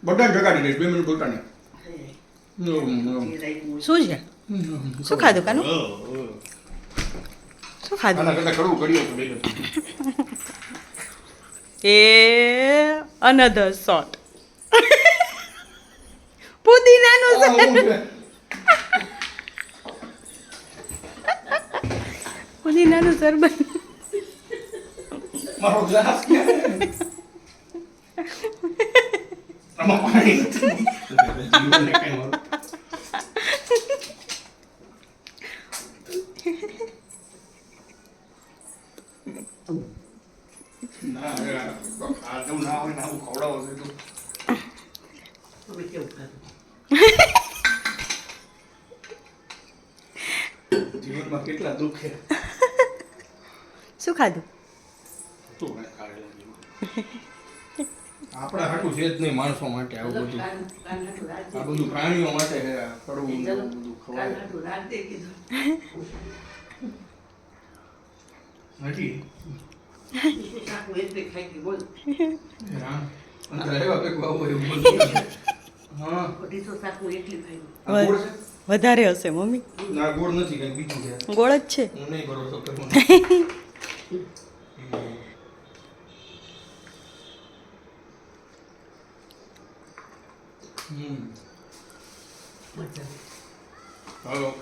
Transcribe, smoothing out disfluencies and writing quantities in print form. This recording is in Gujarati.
બધા જગાડી દઈશ 2 મિનિટ બોલતા ને શું છે શું ખાધું કાનું શું ખાધું આના કરતા કડવું કર્યું તો બેન એ અનધર શોટ પુદીનાનું છે પુદીનાનું શરબત મારો ગ્લાસ ક્યાં આમાં પાણી નથી જીવનને કઈ મારું ના આ તો ના હોય ના ખવડાવો છે તો તમે કેવું ખાધું જીવનમાં કેટલા દુઃખ છે શું ખાધું તું ના ખાડેલા જીવન આપણા હાટું છે જ નહીં માણસો માટે આવું બધું આ બધું પ્રાણીઓ માટે છે આ કડવું ને એવું બધું ખવાય નથી રામ અંદર એવા કંઈક આવું એવું બધું હા આ ગોળ છે વધારે હશે મમ્મી ના ગોળ નથી કંઈ બીજું છે ગોળ જ છે હું નહીં ભરોસો કરું હાલો